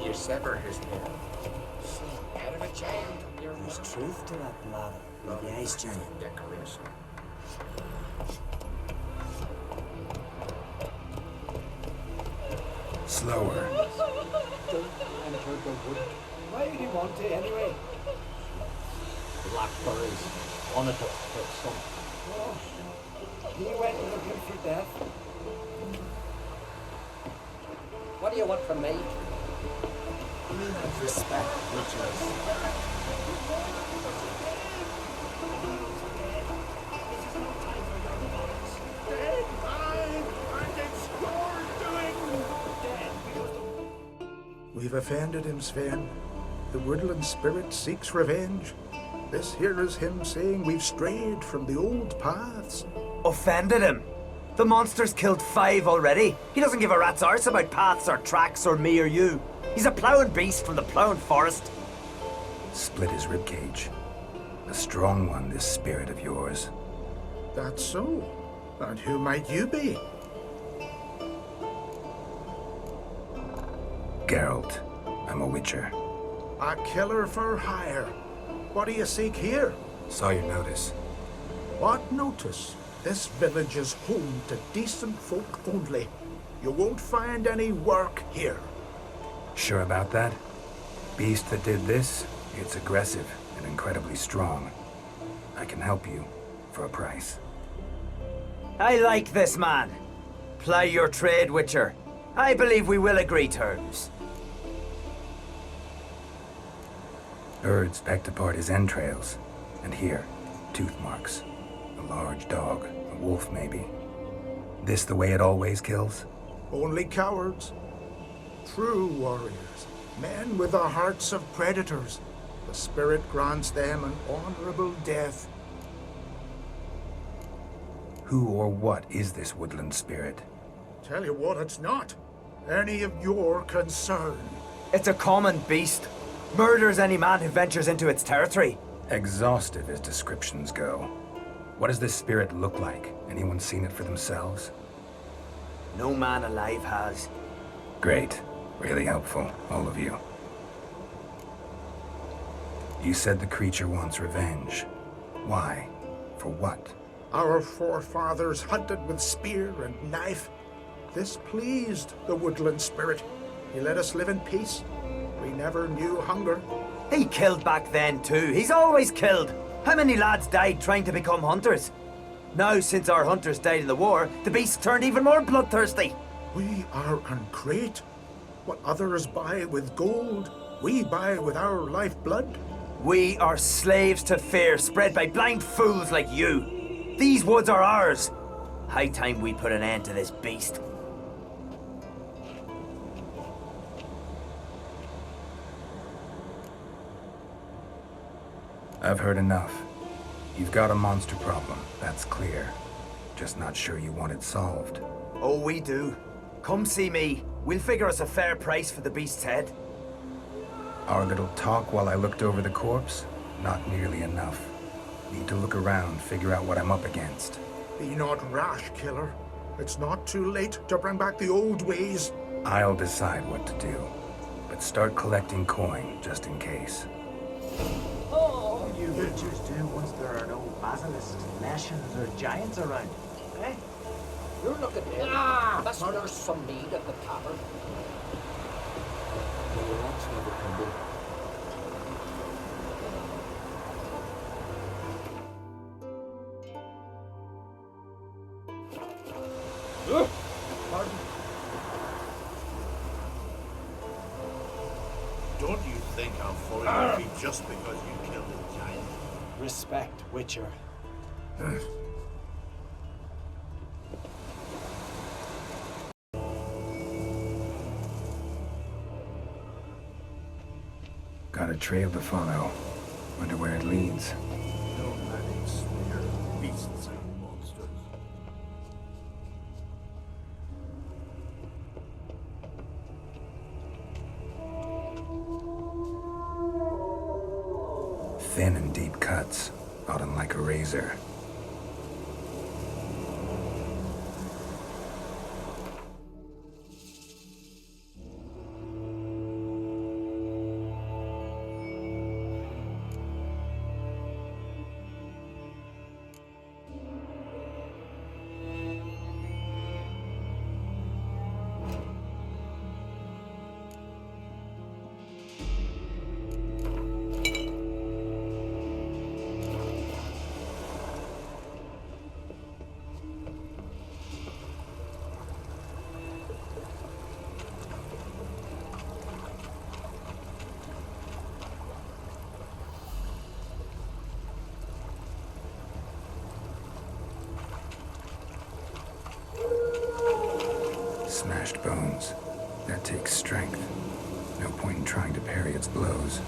you sever his head. Head of a giant. There's truth to that blather. With the ice giant. Decoration. Slower. Don't enter the wood. Why would you want to anyway? Blackberries. On it to some. Oh, he went looking for death. What do you want from me? Respect, We've offended him, Sven. The woodland spirit seeks revenge. This here is him saying we've strayed from the old paths. Offended him? The monster's killed 5 already. He doesn't give a rat's arse about paths or tracks or me or you. He's a ploughing beast from the ploughing forest. Split his ribcage. A strong one, this spirit of yours. That's so. And who might you be? Geralt. I'm a witcher. A killer for hire. What do you seek here? Saw your notice. What notice? This village is home to decent folk only. You won't find any work here. Sure about that? Beast that did this, it's aggressive and incredibly strong. I can help you for a price. I like this man. Ply your trade, Witcher. I believe we will agree terms. Birds pecked apart his entrails. And here, tooth marks. A large dog, a wolf maybe. This the way it always kills? Only cowards. True warriors. Men with the hearts of predators. The spirit grants them an honorable death. Who or what is this woodland spirit? Tell you what, it's not any of your concern. It's a common beast. Murders any man who ventures into its territory. Exhaustive as descriptions go. What does this spirit look like? Anyone seen it for themselves? No man alive has. Great. Really helpful, all of you. You said the creature wants revenge. Why? For what? Our forefathers hunted with spear and knife. This pleased the woodland spirit. He let us live in peace. We never knew hunger. He killed back then too. He's always killed. How many lads died trying to become hunters? Now, since our hunters died in the war, the beast turned even more bloodthirsty. We are ungreat. What others buy with gold, we buy with our lifeblood. We are slaves to fear spread by blind fools like you. These woods are ours. High time we put an end to this beast. I've heard enough. You've got a monster problem, that's clear. Just not sure you want it solved. Oh, we do. Come see me. We'll figure us a fair price for the beast's head. Our little talk while I looked over the corpse? Not nearly enough. Need to look around, figure out what I'm up against. Be not rash, killer. It's not too late to bring back the old ways. I'll decide what to do. But start collecting coin, just in case. Oh, you witchers do once there are no basilisks, meshins, or giants around. Eh? You're looking here. Ah, that's where there's some mead at the tavern. Pardon? Don't you think I'll follow your feet just because you killed a giant? Respect, Witcher. Got a trail to follow. Wonder where it leads. No manning smear beasts and monsters. Thin and deep cuts, got him like a razor. smashed bones. That takes strength. No point in trying to parry its blows.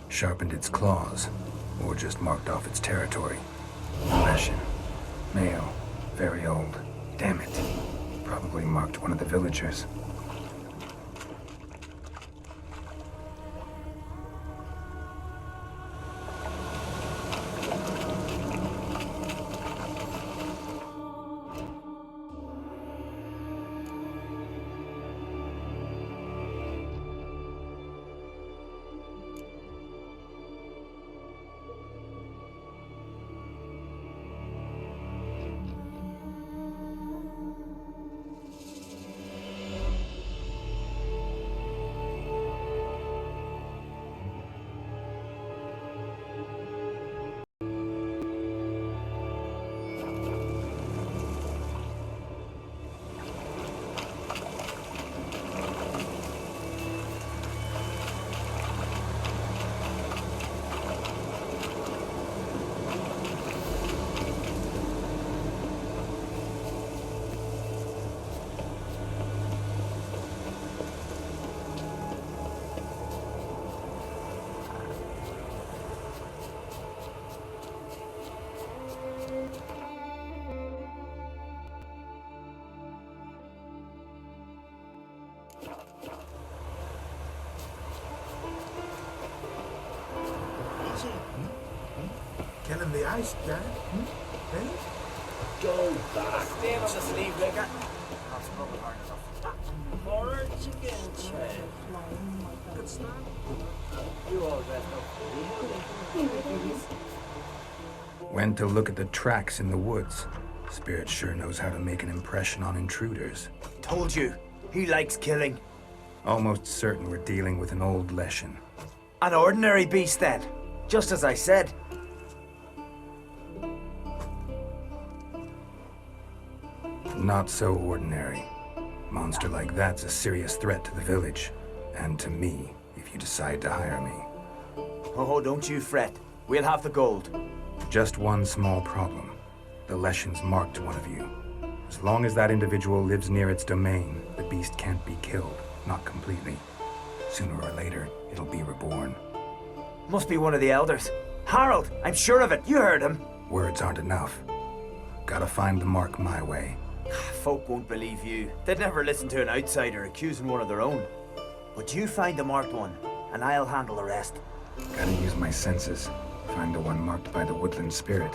Sharpened its claws, or just marked off its territory. Leshen. Male. Very old. Damn it. Probably marked one of the villagers. Killing the ice, Dad? Eh? Go back. Stay on the sleeve, Vicar. More chicken tread. You all dressed up. Went to look at the tracks in the woods. Spirit sure knows how to make an impression on intruders. Told you, he likes killing. Almost certain we're dealing with an old Leshen. An ordinary beast then, just as I said. Not so ordinary. Monster like that's a serious threat to the village. And to me, if you decide to hire me. Oh, don't you fret. We'll have the gold. Just one small problem. The Leshen's marked one of you. As long as that individual lives near its domain, the beast can't be killed. Not completely. Sooner or later, it'll be reborn. Must be one of the elders. Harold, I'm sure of it. You heard him. Words aren't enough. Gotta find the mark my way. Folk won't believe you. They'd never listen to an outsider accusing one of their own. But you find the marked one, and I'll handle the rest. Gotta use my senses. Find the one marked by the woodland spirit.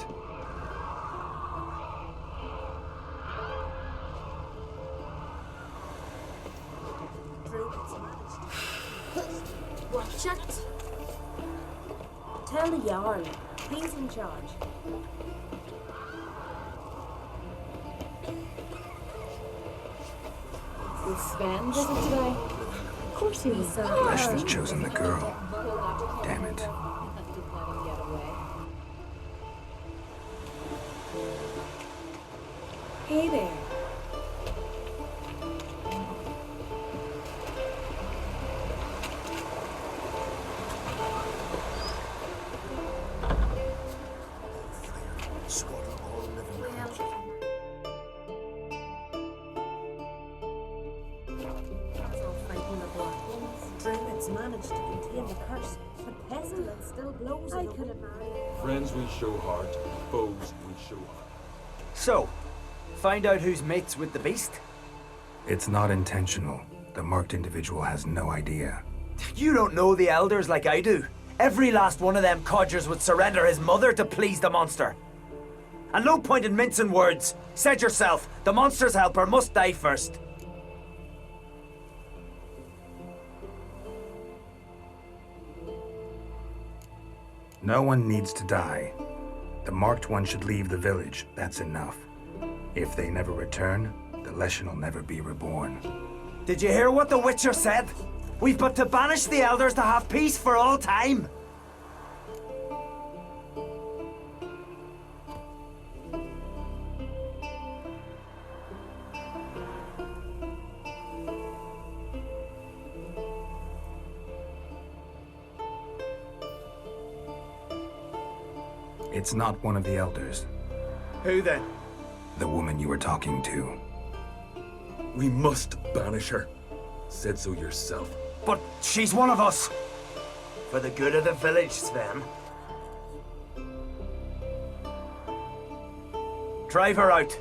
Watch it. Tell the Jarl. He's in charge. Will Sven visit today? Of course he will. Leshen's chosen the girl. Damn it. Hey there. woods managed to contain the curse, but pestilence still blows. I could imagine. Friends we show heart, foes we show heart. So, find out who's mates with the beast? It's not intentional. The marked individual has no idea. You don't know the elders like I do. Every last one of them codgers would surrender his mother to please the monster. And no point in mincing words. Said yourself, the monster's helper must die first. No one needs to die. The marked one should leave the village, that's enough. If they never return, the Leshen will never be reborn. Did you hear what the Witcher said? We've but to banish the elders to have peace for all time. It's not one of the elders. Who then? The woman you were talking to. We must banish her. Said so yourself. But she's one of us. For the good of the village, Sven. Drive her out.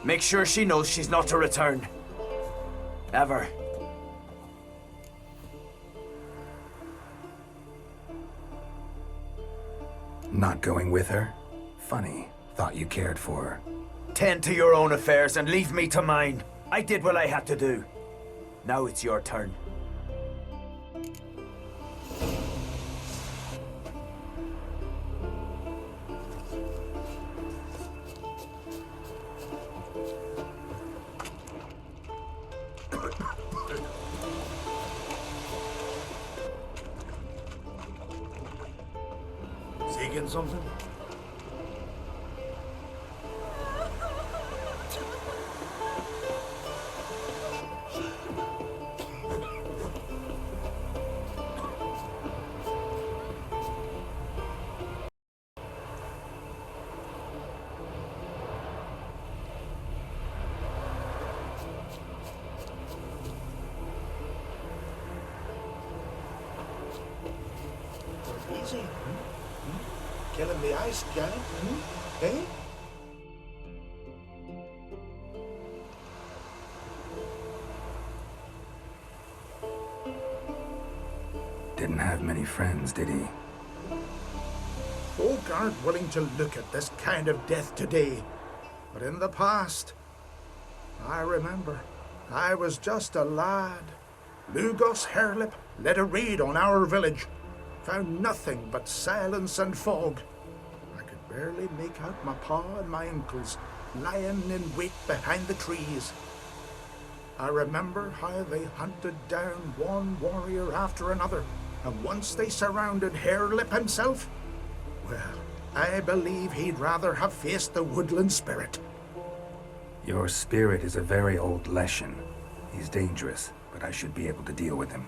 Make sure she knows she's not to return. Ever. Not going with her? Funny. Thought you cared for her. Tend to your own affairs and leave me to mine. I did what I had to do. Now it's your turn. Seeking something? Easy. Killing the ice giant, eh? Didn't have many friends, did he? Folk aren't willing to look at this kind of death today. But in the past, I remember, I was just a lad. Lugos Herlip led a raid on our village. Found nothing but silence and fog. I could barely make out my pa and my uncles lying in wait behind the trees. I remember how they hunted down one warrior after another, and once they surrounded Herlip himself, well, I believe he'd rather have faced the woodland spirit. Your spirit is a very old Leshen. He's dangerous, but I should be able to deal with him.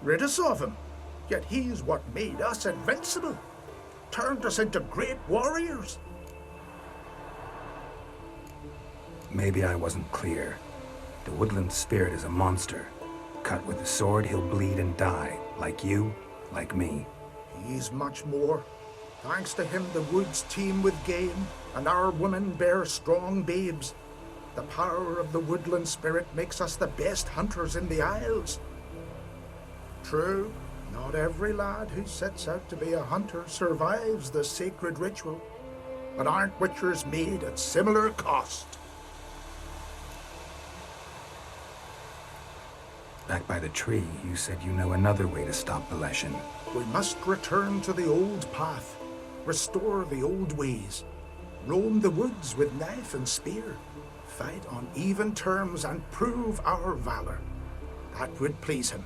Rid us of him. Yet he's what made us invincible. Turned us into great warriors. Maybe I wasn't clear. The woodland spirit is a monster. Cut with a sword, he'll bleed and die. Like you, like me. He's much more. Thanks to him, the woods teem with game, and our women bear strong babes. The power of the woodland spirit makes us the best hunters in the Isles. True, not every lad who sets out to be a hunter survives the sacred ritual, but aren't witchers made at similar cost? Back by the tree, you said you know another way to stop the Leshen. We must return to the old path, restore the old ways, roam the woods with knife and spear, fight on even terms and prove our valor. That would please him.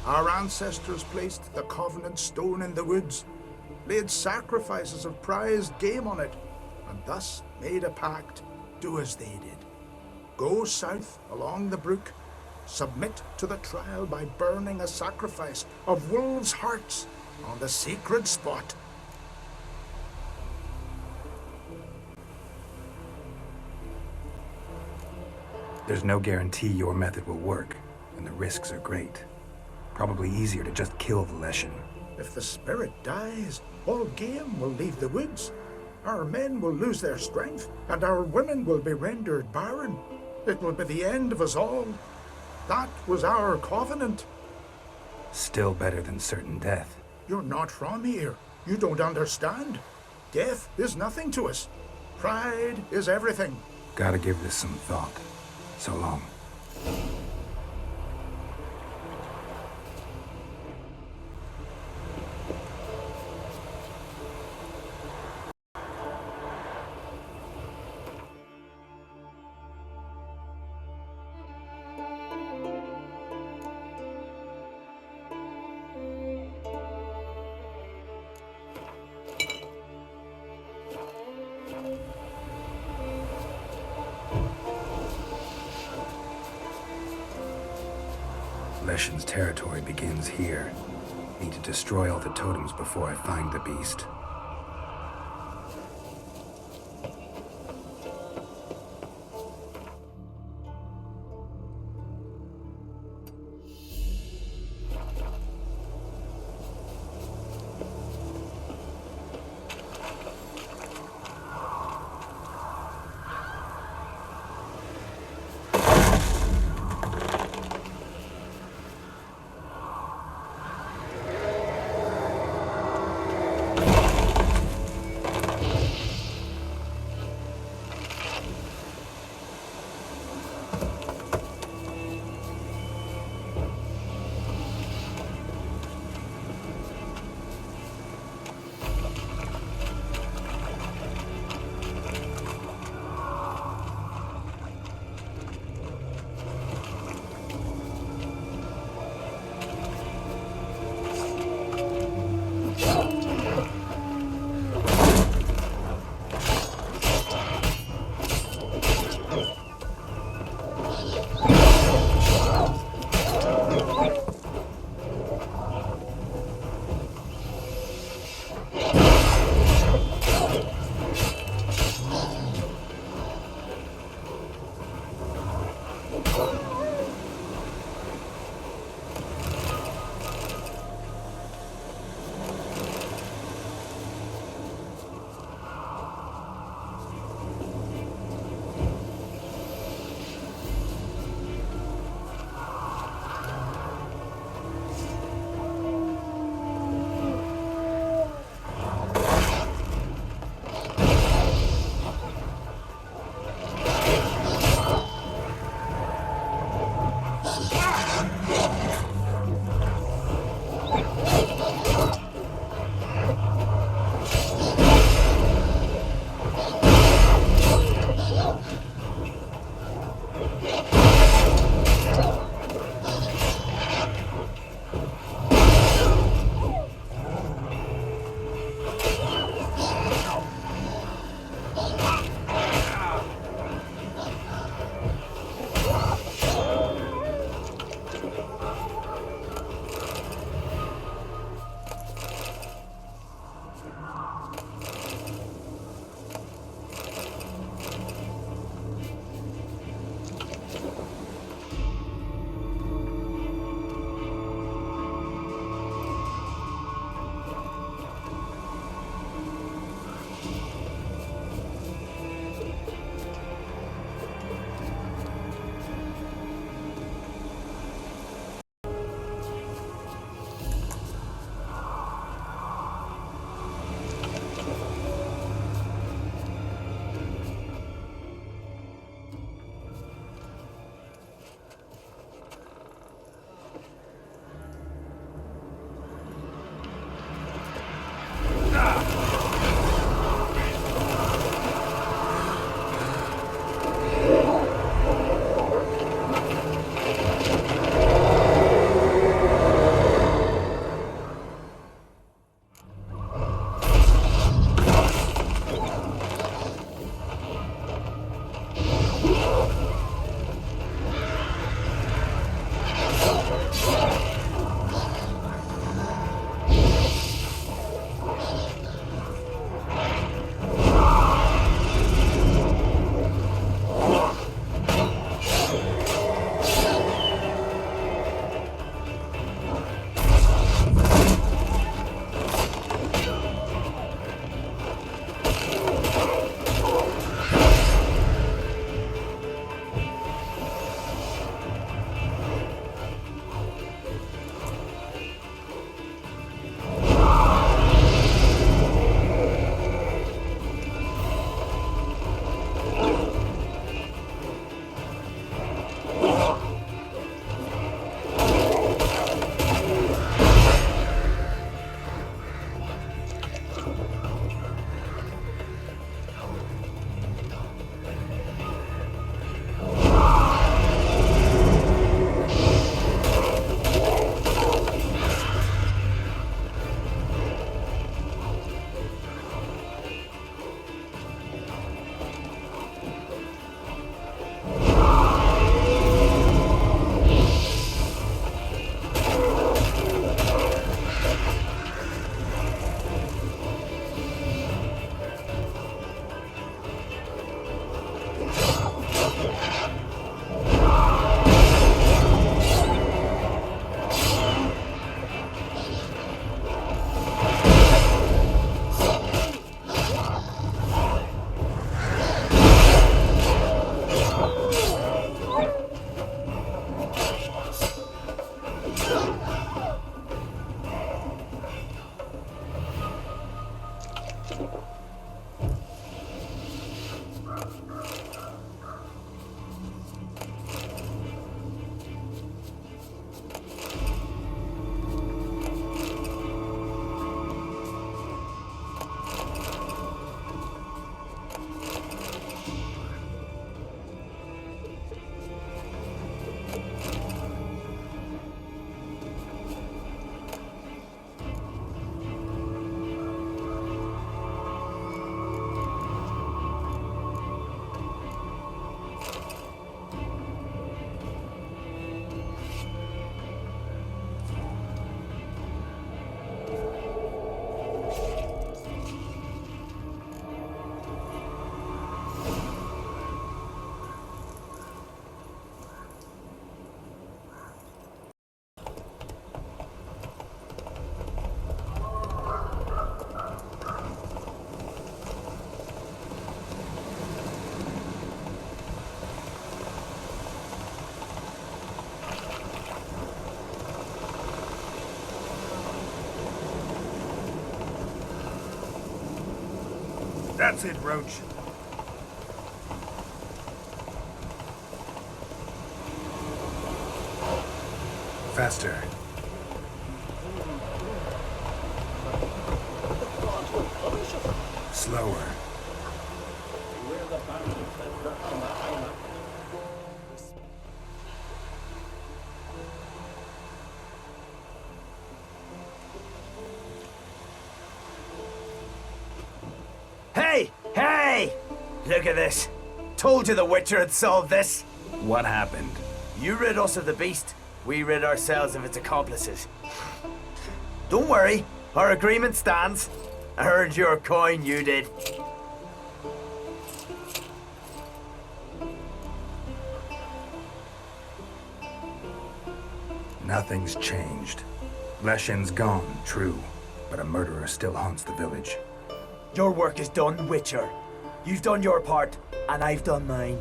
Our ancestors placed the Covenant Stone in the woods, laid sacrifices of prized game on it, and thus made a pact, do as they did. Go south along the brook, submit to the trial by burning a sacrifice of wolves' hearts on the sacred spot. There's no guarantee your method will work, and the risks are great. Probably easier to just kill the Leshen. If the spirit dies, all game will leave the woods. Our men will lose their strength, and our women will be rendered barren. It will be the end of us all. That was our covenant. Still better than certain death. You're not from here. You don't understand. Death is nothing to us. Pride is everything. Gotta give this some thought. So long. Leshen's territory begins here. Need to destroy all the totems before I find the beast. That's it, Roach. Faster. Slower. We're the bandits that lurk in the highland. Hey! Hey! Look at this. Told you the Witcher had solved this. What happened? You rid us of the beast, we rid ourselves of its accomplices. Don't worry, our agreement stands. I earned your coin, you did. Nothing's changed. Leshen's gone, true, but a murderer still haunts the village. Your work is done, Witcher. You've done your part, and I've done mine.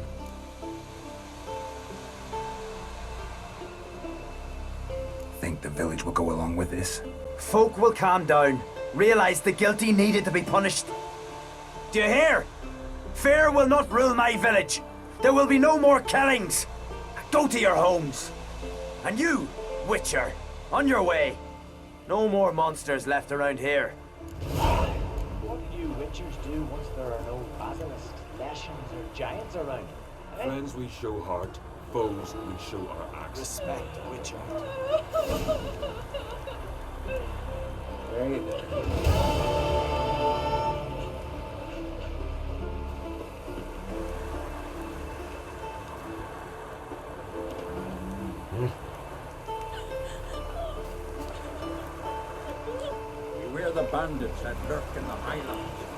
Think the village will go along with this? Folk will calm down, realize the guilty needed to be punished. Do you hear? Fear will not rule my village. There will be no more killings. Go to your homes. And you, Witcher, on your way. No more monsters left around here. What do you Witchers do once there are no basilisks, leshens, or giants around? Eh? Friends we show heart, foes we show our axe. Respect, Witcher. Very good. We're the bandits that lurk in the highlands.